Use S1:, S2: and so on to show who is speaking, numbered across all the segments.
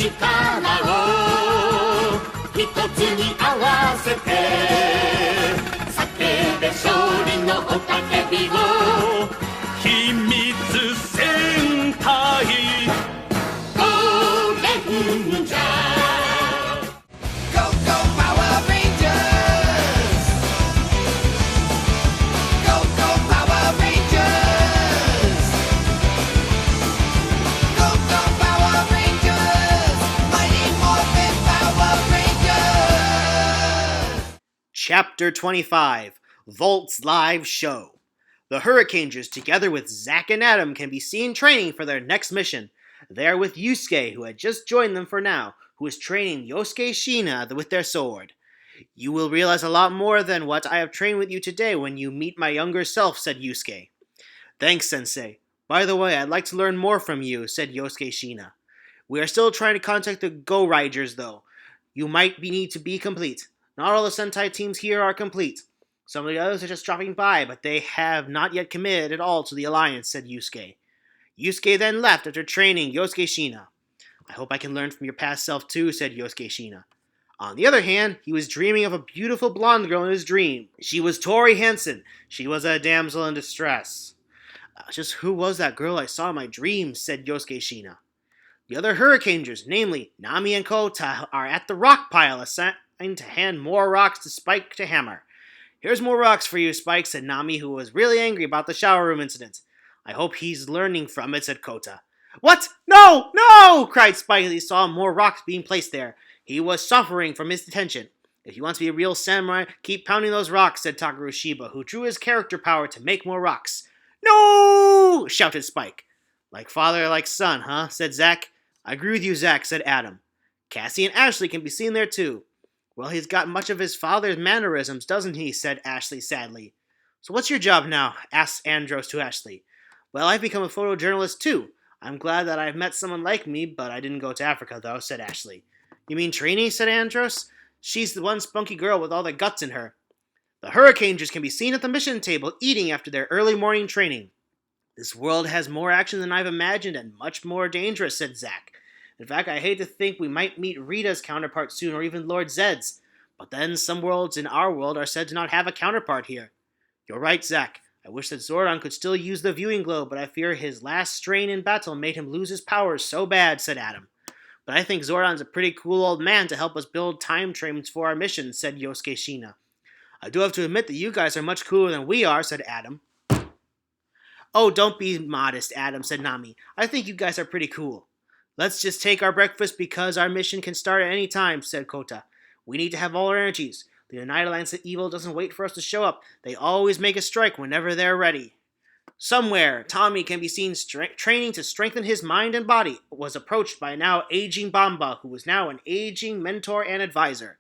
S1: 力を一つに合わせて叫べ勝利の雄たけびを秘密戦隊ゴーレンジャー
S2: Chapter 25, Volt's Live Show. The Hurricanegers, together with Zack and Adam, can be seen training for their next mission. They are with Yousuke, who had just joined them for now, who is training Yosuke Shina with their sword. You will realize a lot more than what I have trained with you today when you meet my younger self, said Yousuke. Thanks, Sensei. By the way, I'd like to learn more from you, said Yosuke Shina. We are still trying to contact the Go Riders, though. You might need to be complete. Not all the Sentai teams here are complete. Some of the others are just dropping by, but they have not yet committed at all to the Alliance, said Yousuke. Yousuke then left after training Yosuke Shina. I hope I can learn from your past self too, said Yosuke Shina. On the other hand, he was dreaming of a beautiful blonde girl in his dream. She was Tori Hansen. She was a damsel in distress. Just who was that girl I saw in my dreams, said Yosuke Shina. The other Hurricanegers, namely Nami and Kouta, are at the rock pile assigned to hand more rocks to Spike to hammer. Here's more rocks for you, Spike, said Nami, who was really angry about the shower room incident. I hope he's learning from it, said Kouta. What? No! No! Cried Spike as he saw more rocks being placed there. He was suffering from his detention. If you want to be a real samurai, keep pounding those rocks, said Takaru Shiba, who drew his character power to make more rocks. No! Shouted Spike. Like father, like son, huh? Said Zack. I agree with you, Zack, said Adam. Cassie and Ashley can be seen there too. Well, he's got much of his father's mannerisms, doesn't he? Said Ashley sadly. So what's your job now? Asked Andros to Ashley. Well, I've become a photojournalist too. I'm glad that I've met someone like me, but I didn't go to Africa though, said Ashley. You mean Trini? Said Andros. She's the one spunky girl with all the guts in her. The Hurricanegers can be seen at the mission table eating after their early morning training. This world has more action than I've imagined and much more dangerous, said Zack. In fact, I hate to think we might meet Rita's counterpart soon, or even Lord Zed's. But then some worlds in our world are said to not have a counterpart here. You're right, Zack. I wish that Zordon could still use the viewing globe, but I fear his last strain in battle made him lose his powers so bad, said Adam. But I think Zordon's a pretty cool old man to help us build time trains for our mission, said Yosuke Shina. I do have to admit that you guys are much cooler than we are, said Adam. Oh, don't be modest, Adam, said Nami. I think you guys are pretty cool. Let's just take our breakfast because our mission can start at any time, said Kouta. We need to have all our energies. The United Alliance of Evil doesn't wait for us to show up. They always make a strike whenever they're ready. Somewhere, Tommy can be seen training to strengthen his mind and body, was approached by a now aging Bamba, who was now an aging mentor and advisor.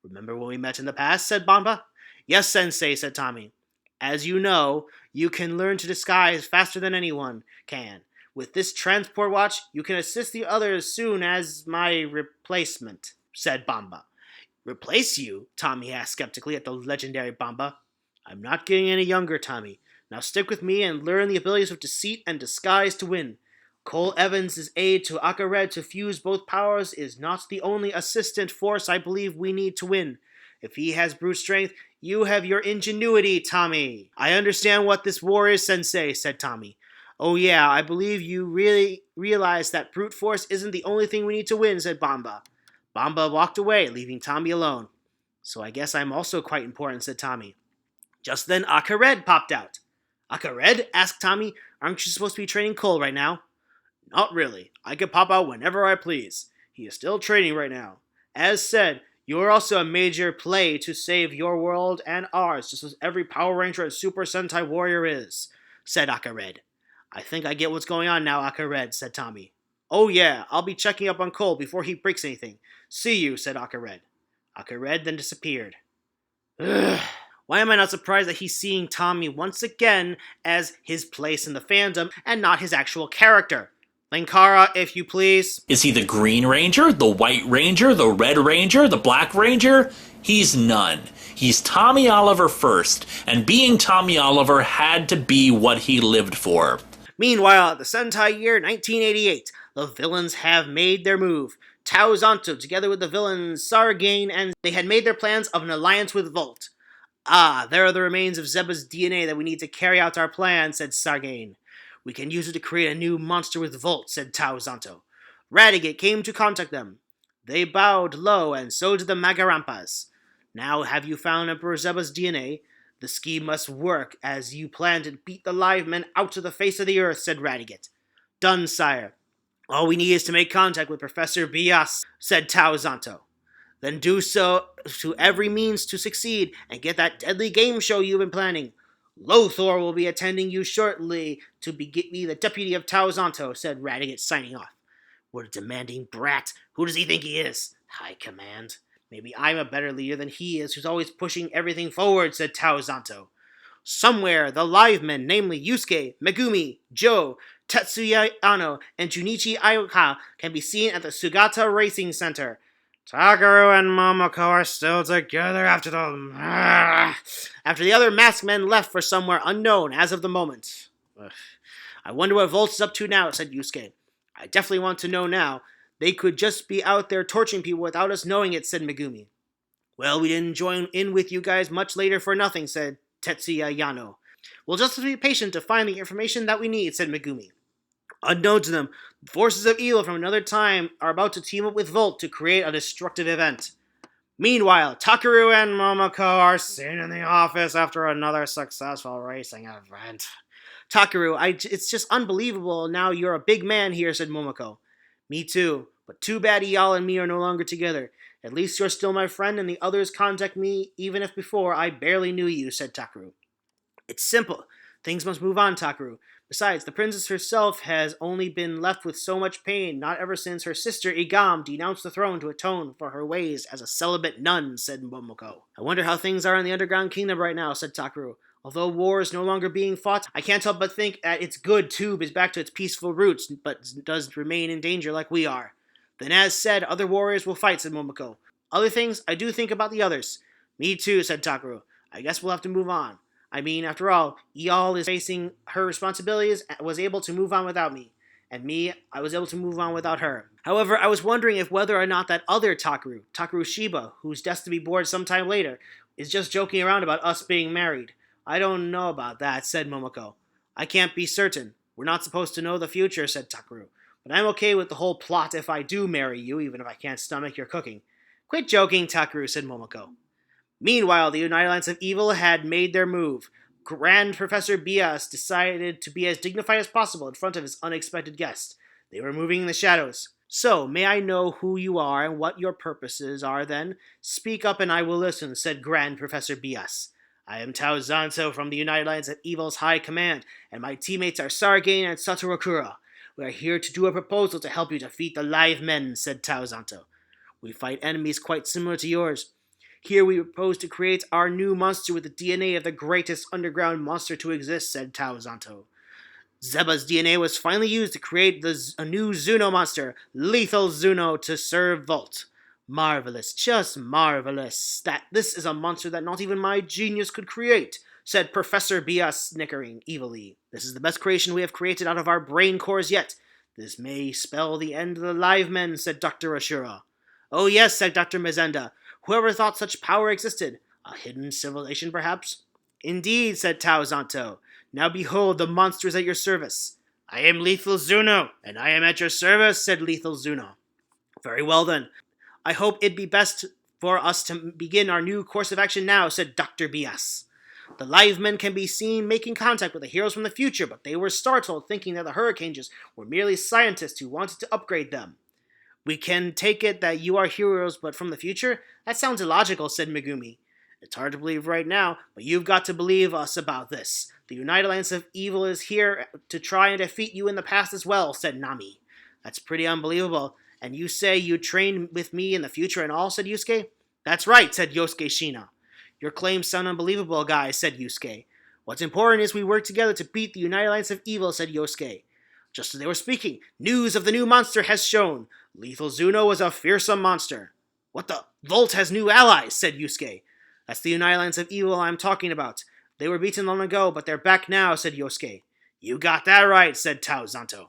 S2: Remember when we met in the past, said Bamba. Yes, Sensei, said Tommy. As you know, you can learn to disguise faster than anyone can. With this transport watch, you can assist the others as soon as my replacement, said Bamba. Replace you? Tommy asked skeptically at the legendary Bamba. I'm not getting any younger, Tommy. Now stick with me and learn the abilities of deceit and disguise to win. Cole Evans' aid to Akared to fuse both powers is not the only assistant force I believe we need to win. If he has brute strength, you have your ingenuity, Tommy. I understand what this war is, Sensei, said Tommy. Oh yeah, I believe you really realize that brute force isn't the only thing we need to win, said Bamba. Bamba walked away, leaving Tommy alone. So I guess I'm also quite important, said Tommy. Just then Akared popped out. Akared? Asked Tommy. Aren't you supposed to be training Cole right now? Not really. I can pop out whenever I please. He is still training right now. As said, you are also a major play to save your world and ours, just as every Power Ranger and Super Sentai warrior is, said Akared. I think I get what's going on now, Akared, said Tommy. Oh yeah, I'll be checking up on Cole before he breaks anything. See you, said Akared. Akared then disappeared. Ugh. Why am I not surprised that he's seeing Tommy once again as his place in the fandom and not his actual character? Linkara, if you please.
S3: Is he the Green Ranger, the White Ranger, the Red Ranger, the Black Ranger? He's none. He's Tommy Oliver first, and being Tommy Oliver had to be what he lived for.
S2: Meanwhile, at the Sentai year 1988, the villains have made their move. Tao Zanto, together with the villains Sargain, and they had made their plans of an alliance with Volt. Ah, there are the remains of Zeba's DNA that we need to carry out our plan, said Sargain. We can use it to create a new monster with Volt, said Tao Zanto. Radiguet came to contact them. They bowed low, and so did the Magarampas. Now have you found Emperor Zeba's DNA? The scheme must work, as you plan to beat the Livemen out to the face of the earth, said Radiguet. Done, sire. All we need is to make contact with Professor Bias, said Tao Zanto. Then do so to every means to succeed, and get that deadly game show you've been planning. Lothor will be attending you shortly to be the deputy of Tao Zanto, said Radiguet, signing off. What a demanding brat. Who does he think he is? High command. Maybe I'm a better leader than he is, who's always pushing everything forward, said Tao Zanto. Somewhere, the Livemen, namely Yousuke, Megumi, Joe, Tetsuya Ano, and Junichi Aoka, can be seen at the Sugata Racing Center. Takaru and Momoko are still together after the other masked men left for somewhere unknown as of the moment. Ugh. I wonder what Volt's is up to now, said Yousuke. I definitely want to know now. They could just be out there torturing people without us knowing it, said Megumi. Well, we didn't join in with you guys much later for nothing, said Tetsuya Yano. We'll just be patient to find the information that we need, said Megumi. Unknown to them, forces of evil from another time are about to team up with Volt to create a destructive event. Meanwhile, Takaru and Momoko are seen in the office after another successful racing event. Takaru, it's just unbelievable now you're a big man here, said Momoko. Me too, but too bad Iyal and me are no longer together. At least you're still my friend and the others contact me even if before I barely knew you, said Takaru. It's simple. Things must move on, Takaru. Besides, the princess herself has only been left with so much pain, not ever since her sister Igam denounced the throne to atone for her ways as a celibate nun, said Momoko. I wonder how things are in the underground kingdom right now, said Takaru. Although war is no longer being fought, I can't help but think that its good tube is back to its peaceful roots, but does remain in danger like we are. Then as said, other warriors will fight, said Momoko. Other things, I do think about the others. Me too, said Takaru. I guess we'll have to move on. I mean, after all, Iyal is facing her responsibilities and was able to move on without me. And me, I was able to move on without her. However, I was wondering if whether or not that other Takaru Shiba, who's destined to be born sometime later, is just joking around about us being married. I don't know about that, said Momoko. I can't be certain. We're not supposed to know the future, said Takaru. But I'm okay with the whole plot if I do marry you, even if I can't stomach your cooking. Quit joking, Takaru, said Momoko. Meanwhile, the United Alliance of Evil had made their move. Grand Professor Bias decided to be as dignified as possible in front of his unexpected guest. They were moving in the shadows. So, may I know who you are and what your purposes are then? Speak up and I will listen, said Grand Professor Bias. I am Tao Zanto from the United Alliance of Evil's High Command, and my teammates are Sargain and Satorakura. We are here to do a proposal to help you defeat the Livemen, said Tao Zanto. We fight enemies quite similar to yours. Here we propose to create our new monster with the DNA of the greatest underground monster to exist, said Tao Zanto. Zeba's DNA was finally used to create a new Zuno monster, Lethal Zuno, to serve Volt. Marvelous, just marvelous. That this is a monster that not even my genius could create, said Professor Bias, snickering evilly. This is the best creation we have created out of our brain cores yet. This may spell the end of the Livemen, said Dr. Ashura. Oh yes, said Dr. Mazenda. Whoever thought such power existed? A hidden civilization, perhaps? Indeed, said Tao Zanto. Now behold, the monster is at your service. I am Lethal Zuno, and I am at your service, said Lethal Zuno. Very well then. I hope it'd be best for us to begin our new course of action now, said Dr. Bias. The Livemen can be seen making contact with the heroes from the future, but they were startled, thinking that the Hurricanes were merely scientists who wanted to upgrade them. We can take it that you are heroes, but from the future? That sounds illogical, said Megumi. It's hard to believe right now, but you've got to believe us about this. The United Alliance of Evil is here to try and defeat you in the past as well, said Nami. That's pretty unbelievable. And you say you trained with me in the future and all, said Yousuke? That's right, said Yosuke Shina. Your claims sound unbelievable, guys, said Yousuke. What's important is we work together to beat the United Alliance of Evil, said Yosuke. Just as they were speaking, news of the new monster has shown. Lethal Zuno was a fearsome monster. What the? Volt has new allies, said Yousuke. That's the United Alliance of Evil I'm talking about. They were beaten long ago, but they're back now, said Yosuke. You got that right, said Tao Zanto.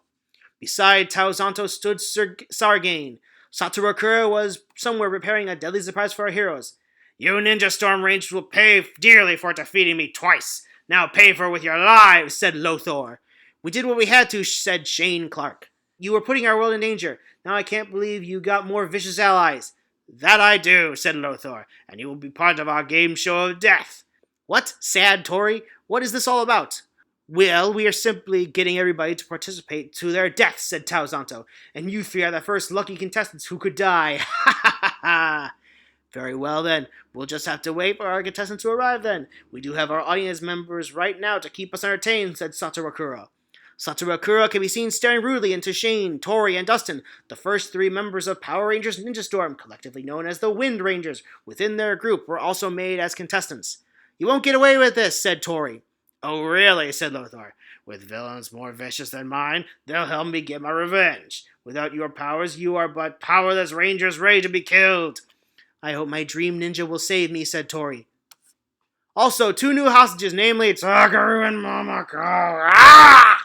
S2: Beside Tao Zanto stood Sargain. Satoru Kura was somewhere preparing a deadly surprise for our heroes. You Ninja Storm Rangers will pay dearly for defeating me twice. Now pay for it with your lives, said Lothor. We did what we had to, said Shane Clark. You were putting our world in danger. Now I can't believe you got more vicious allies. That I do, said Lothor, and you will be part of our game show of death. What? Sad Tori? What is this all about? Well, we are simply getting everybody to participate to their death, said Taozanto, and you three are the first lucky contestants who could die. Ha ha ha ha! Very well then, we'll just have to wait for our contestants to arrive then. We do have our audience members right now to keep us entertained, said Satoru Kura. Satoru Kura can be seen staring rudely into Shane, Tori, and Dustin, the first three members of Power Rangers Ninja Storm, collectively known as the Wind Rangers, within their group were also made as contestants. You won't get away with this, said Tori. Oh really, said Lothar. With villains more vicious than mine, they'll help me get my revenge. Without your powers, you are but powerless rangers ready to be killed. I hope my dream ninja will save me, said Tori. Also, 2 new hostages, namely Takaru and Momoko. Ah!